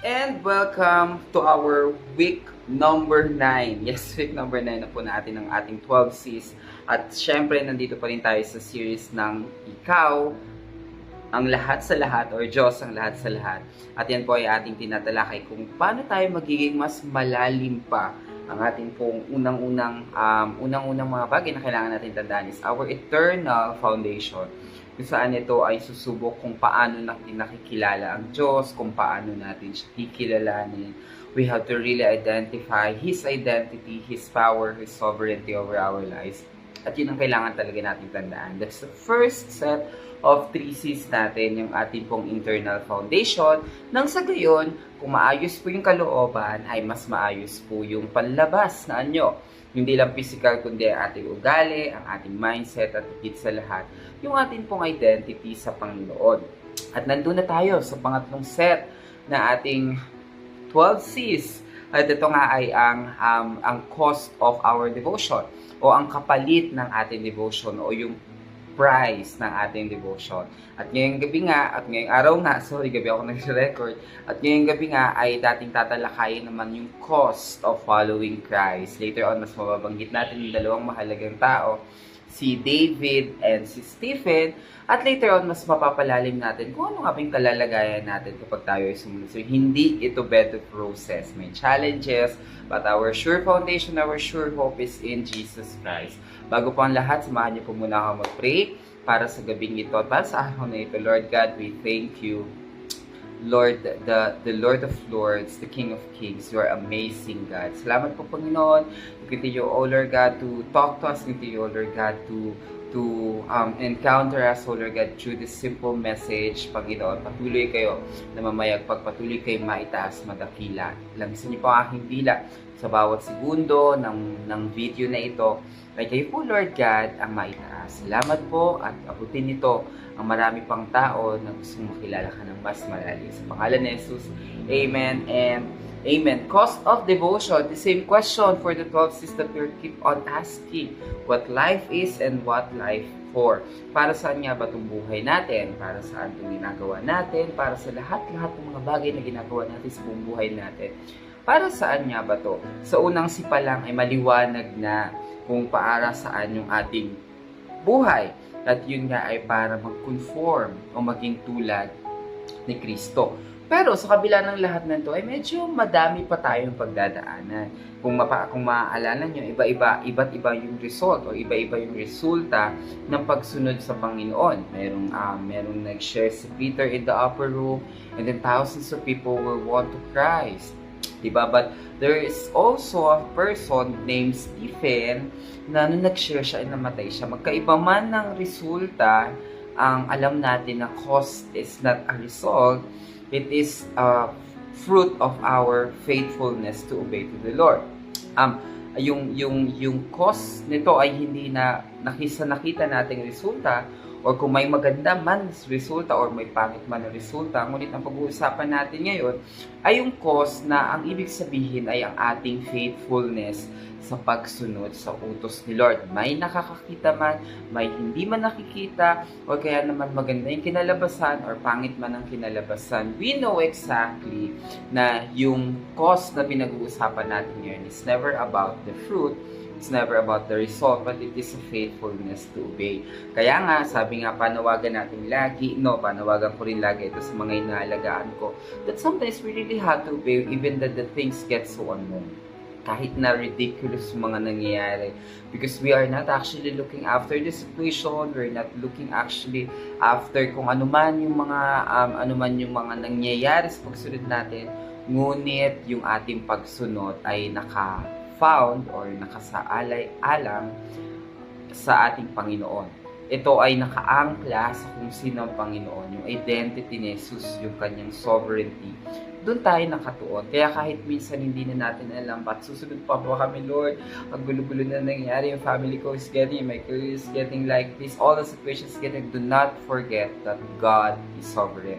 and welcome to our week number 9. Yes, week number 9 na po natin ng ating 12 C's. At syempre, nandito pa rin tayo sa series ng Ikaw, ang lahat sa lahat, or Diyos ang lahat sa lahat. At yan po ay ating tinatalakay kung paano tayo magiging mas malalim pa. Ang ating pong unang-unang mga bagay na kailangan natin tandaan is our eternal foundation. Kung saan ito ay susubok kung paano natin nakikilala ang Diyos, kung paano natin siya kikilalanin. We have to really identify His identity, His power, His sovereignty over our lives. At yun ang kailangan talaga natin tandaan. That's the first set of 3 C's natin, yung ating pong internal foundation. Nang sa gayon, kung maayos po yung kalooban, ay mas maayos po yung panlabas na anyo. Hindi lang physical, kundi ang ating ugali, ang ating mindset, at higit sa lahat, yung ating pong identity sa Panginoon. At nandun na tayo sa pangatlong set na ating 12 C's. At ito nga ay ang cost of our devotion, o ang kapalit ng ating devotion, o yung price ng ating devotion. At ngayong gabi nga, at ngayong araw nga, gabi ako nag-record, at ngayong gabi nga ay dating tatalakayin naman yung cost of following Christ. Later on, mas mababanggit natin yung dalawang mahalagang tao, si David and si Stephen, at later on, mas mapapalalim natin kung ano nga ba yung kalalagayan natin kapag tayo ay sumunod. So, hindi ito bed of roses. May challenges, but our sure foundation, our sure hope is in Jesus Christ. Bago po ang lahat, samahan niyo po muna ako mag-pray para sa gabing ito at para sa araw na ito. Lord God, we thank you. Lord, the Lord of Lords, the King of Kings, you are amazing, God. Salamat po, Panginoon. Continue, O Lord God, to talk to us. Continue, O Lord God, to encounter us, O Lord God, through this simple message, Panginoon. Patuloy kayo na mamayag, pagpatuloy kayo maitaas, madakila. Lamisan niyo po ang aking dila sa bawat segundo ng video na ito. Kaya kayo po, Lord God, ang maitaas. Salamat po at abutin nito ang marami pang tao na gustong makilala ka ng mas malalim. Sa pangalan ni Jesus, Amen and Amen. Cost of devotion, the same question for the 12 C's that we keep on asking. What life is and what life for. Para saan nga ba itong buhay natin? Para saan itong ginagawa natin? Para sa lahat-lahat ng mga bagay na ginagawa natin sa buong buhay natin. Para saan nga ba ito? Sa unang sipa lang ay maliwanag na kung para saan yung ating buhay. At yun nga ay para mag-conform o maging tulad ni Kristo. Pero sa kabila ng lahat ng ito ay medyo madami pa tayong pagdadaanan. Kung maaalala nyo, iba't iba yung result o iba-iba yung resulta ng pagsunod sa Panginoon. Merong nag-share si Peter in the upper room, and then thousands of people were won to Christ. Diba? But there is also a person named Stephen na nung nag-share siya ay namatay siya. Magkaiba man ng resulta, ang alam natin na cost is not a result, it is a fruit of our faithfulness to obey to the Lord. Yung cost nito ay hindi na nakita nating resulta, or kung may maganda man resulta or may pangit man na resulta. Ngunit ang pag-uusapan natin ngayon ay yung cost na ang ibig sabihin ay ang ating faithfulness sa pagsunod sa utos ni Lord. May nakakakita man, may hindi man nakikita, o kaya naman maganda yung kinalabasan or pangit man ang kinalabasan. We know exactly na yung cost na pinag-uusapan natin ngayon is never about the fruit. It's never about the result, but it is a faithfulness to obey. Kaya nga, sabi nga, panawagan ko rin lagi ito sa mga inaalagaan ko, that sometimes we really have to obey even that the things get so unknown. Kahit na ridiculous mga nangyayari. Because we are not actually looking after the situation, we're not looking actually after kung anuman yung mga nangyayari sa pagsunod natin, ngunit yung ating pagsunod ay found or nakasaalay-alang sa ating Panginoon. Ito ay nakaangkla sa kung sino ang Panginoon, yung identity ni Jesus, yung kanyang sovereignty. Doon tayo nakatuon. Kaya kahit minsan hindi na natin alam, but susunod pa po kami, Lord, ang gulo-gulo na nangyayari, yung family ko is getting, my career is getting like this, all the situations getting, do not forget that God is sovereign.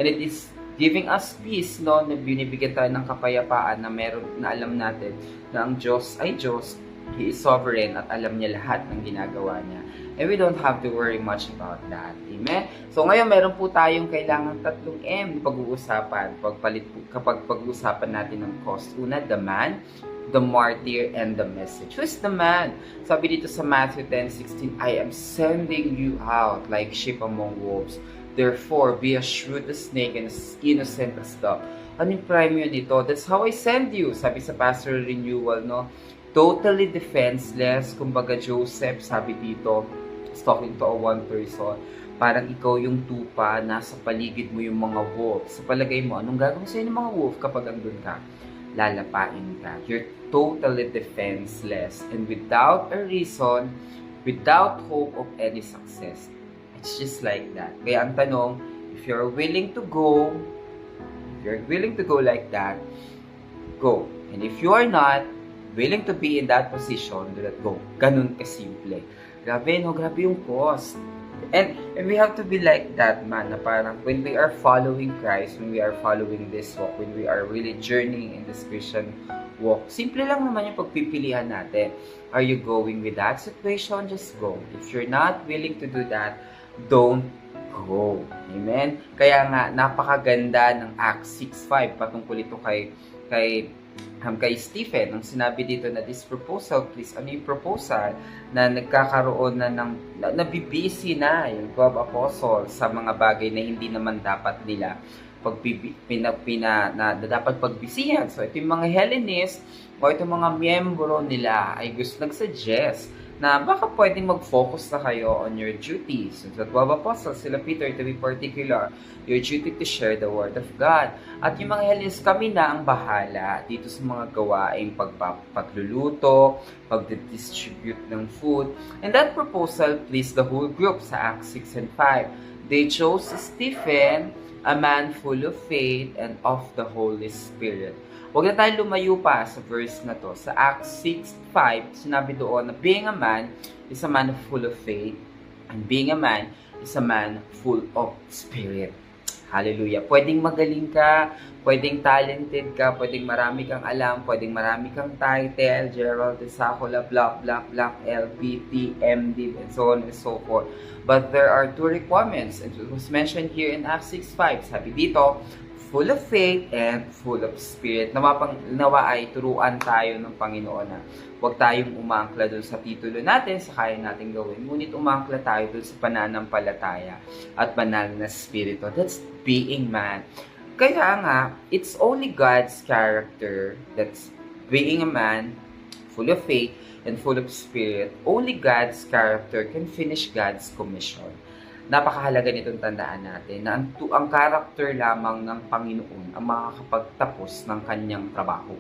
And it is giving us peace, no, na binibigyan tayo ng kapayapaan na meron na alam natin na ang Diyos ay Diyos He is sovereign at alam niya lahat ng ginagawa niya. And we don't have to worry much about that. Amen? So ngayon, meron po tayong kailangan 3 M pag-uusapan kapag pag-uusapan natin ng cost. Una, the man, the martyr, and the message. Who is the man? Sabi dito sa Matthew 10:16, I am sending you out like sheep among wolves. Therefore, be as shrewd as snake and as innocent as dove. Ano yung premium nito? That's how I send you. Sabi sa Pastoral Renewal, no? Totally defenseless. Kumbaga, Joseph, sabi dito, talking to a one person, parang ikaw yung tupa, nasa paligid mo yung mga wolf. Sa palagay mo, anong gagawin sa'yo ng mga wolf kapag andun ka? Lalapain ka. You're totally defenseless. And without a reason, without hope of any success. It's just like that. Kaya ang tanong, if you're willing to go like that, go. And if you are not willing to be in that position, do not go. Ganun kasimple. Grabe, no? Grabe yung cost. And we have to be like that, man, na parang when we are following Christ, when we are following this walk, when we are really journeying in this Christian walk, simple lang naman yung pagpipilian natin. Are you going with that situation? Just go. If you're not willing to do that, don't go. Amen? Kaya nga, napakaganda ng Acts 6:5 patungkol ito kay Stephen. Ang sinabi dito na this proposal, please, ano yung proposal? Na nagkakaroon na nabibisi na yung 12 apostles sa mga bagay na hindi naman dapat nila dapat pagbisihan. So, ito yung mga Hellenist o itong mga miyembro nila ay nag-suggest na baka pwedeng mag-focus na kayo on your duties. So, 12 apostles, sila Peter to be particular, your duty to share the word of God. At yung mga Hellenes, kami na ang bahala dito sa mga gawaing pagluluto, pag-distribute ng food. And that proposal pleased the whole group sa Acts 6 and 5. They chose Stephen, a man full of faith and of the Holy Spirit. Huwag na tayo lumayo pa sa verse na to. Sa Acts 6:5, sinabi doon na being a man is a man full of faith, and being a man is a man full of spirit. Hallelujah. Pwedeng magaling ka, pwedeng talented ka, pwedeng marami kang alam, pwedeng marami kang title, Gerald de Sacola, blah, blah, blah, LPT, MD, and so on and so forth. But there are 2 requirements, and it was mentioned here in Acts 6:5. Sabi dito, full of faith and full of spirit. Nawa ay turuan tayo ng Panginoon na huwag tayong umangkla doon sa titulo natin, sa kaya natin gawin. Ngunit umangkla tayo doon sa pananampalataya at banal na spirito. That's being man. Kaya nga, it's only God's character that's being a man, full of faith and full of spirit. Only God's character can finish God's commission. Napakahalaga nitong tandaan natin na ang character lamang ng Panginoon ang makakapagtapos ng kanyang trabaho.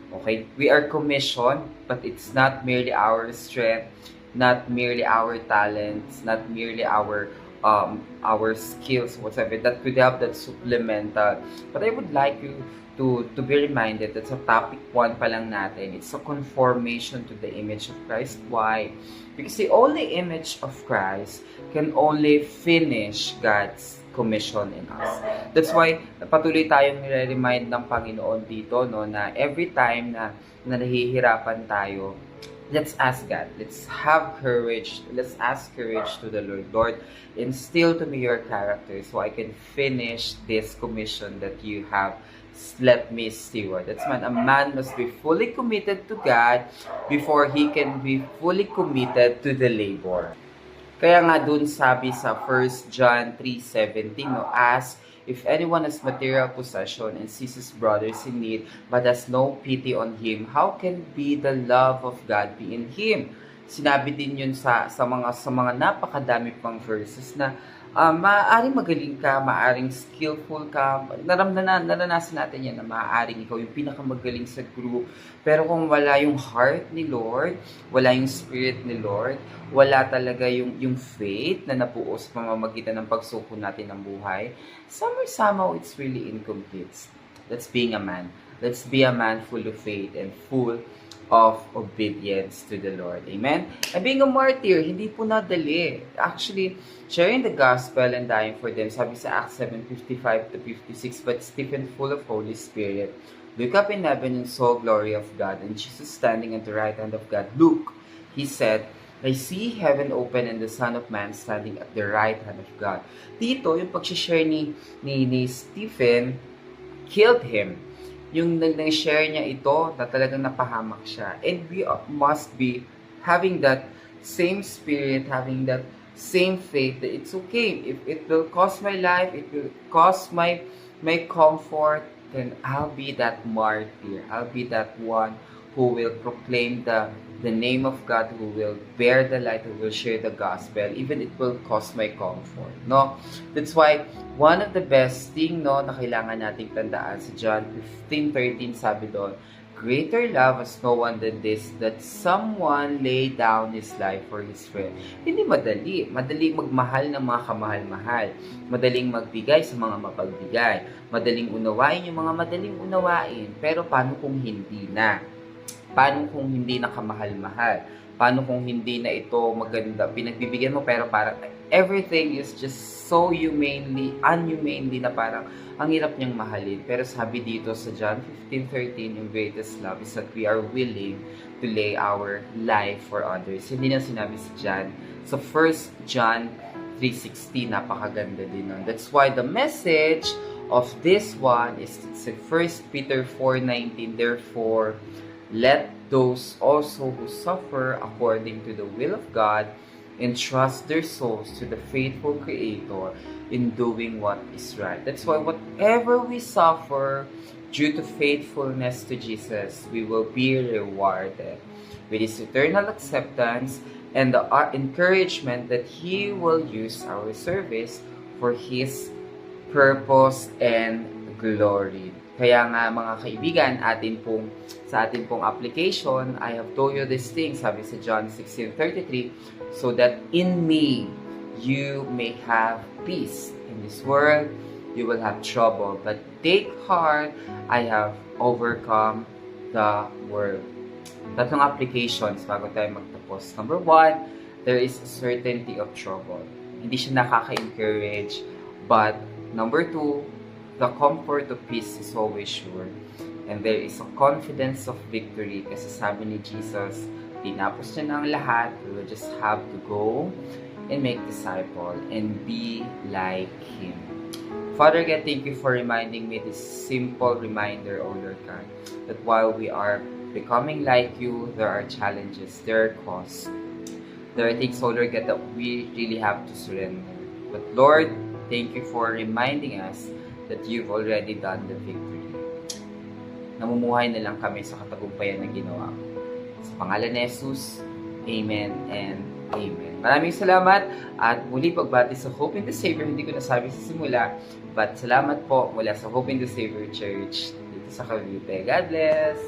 Okay? We are commissioned, but it's not merely our strength, not merely our talents, not merely our skills, whatever, that could have that supplemental. But I would like you to be reminded that sa topic 1 pa lang natin, it's a conformation to the image of Christ. Why? Because the only image of Christ can only finish God's commission in us. That's why patuloy tayong nire-remind ng Panginoon dito, no, na every time na nahihirapan tayo, let's ask God. Let's have courage. Let's ask courage to the Lord. Lord, instill to me your character so I can finish this commission that you have let me steward. That's man. A man must be fully committed to God before he can be fully committed to the labor. Kaya nga dun sabi sa 1 John 3:17, no, ask if anyone has material possession and sees his brothers in need but has no pity on him, how can be the love of God be in him? Sinabi din yun sa mga napakadami pang verses na maaaring magaling ka, maaaring skillful ka. Naranasan natin yan na maaaring ikaw yung pinakamagaling sa group. Pero kung wala yung heart ni Lord, wala yung spirit ni Lord, wala talaga yung faith na napuo sa pamamagitan ng pagsuko natin ng buhay, somehow it's really incomplete. That's being a man. Let's be a man full of faith and full of obedience to the Lord. Amen? And being a martyr, hindi po nadali. Actually, sharing the gospel and dying for them, sabi sa Acts 7:55-56, but Stephen, full of Holy Spirit, looked up in heaven and saw glory of God, and Jesus standing at the right hand of God. Look, he said, I see heaven open and the Son of Man standing at the right hand of God. Dito, yung pag-share ni Stephen, killed him. Yung nag-share niya ito, na talagang napahamak siya. And we must be having that same spirit, having that same faith that it's okay. If it will cost my life, it will cost my comfort, then I'll be that martyr. I'll be that one who will proclaim the name of God, who will bear the light, who will share the gospel, even it will cost my comfort. No? That's why one of the best thing na kailangan nating tandaan sa John 15:13, sabi doon, greater love has no one than this, that someone lay down his life for his friend. Hindi madali. Madaling magmahal ng mga kamahal-mahal. Madaling magbigay sa mga mapagbigay. Madaling unawain yung mga madaling unawain. Pero paano kung hindi na? Paano kung hindi na kamahal-mahal? Paano kung hindi na ito maganda? Pinagbibigyan mo pero parang everything is just so unhumanely na parang ang hirap niyang mahalin. Pero sabi dito sa John 15:13, yung greatest love is that we are willing to lay our life for others. Hindi na sinabi sa John. So 1 John 3:16, napakaganda din nun. That's why the message of this one is 1 Peter 4:19, therefore, let those also who suffer according to the will of God entrust their souls to the faithful Creator in doing what is right. That's why whatever we suffer due to faithfulness to Jesus, we will be rewarded with His eternal acceptance and the encouragement that He will use our service for His purpose and glory. Kaya nga mga kaibigan, sa atin pong application, I have told you this thing, sabi sa John 16:33, so that in me you may have peace. In this world, you will have trouble, but take heart, I have overcome the world. Tatlong applications bago tayo magtapos. Number 1, there is a certainty of trouble. Hindi siya nakaka-encourage, but number 2, the comfort of peace is always sure. And there is a confidence of victory kasi sabi ni Jesus, tinapos niya na ang lahat. We will just have to go and make disciple and be like Him. Father God, thank you for reminding me this simple reminder, O Lord God, that while we are becoming like you, there are challenges, there are costs. There are things, O Lord God, that we really have to surrender. But Lord, thank you for reminding us that you've already done the victory. Namumuhay na lang kami sa katagumpayan na ginawa mo. Sa pangalan ni Jesus, Amen and Amen. Maraming salamat at muli pagbati sa Hope in the Savior. Hindi ko nasabi sa simula, but salamat po mula sa Hope in the Savior Church dito sa Cavite. God bless!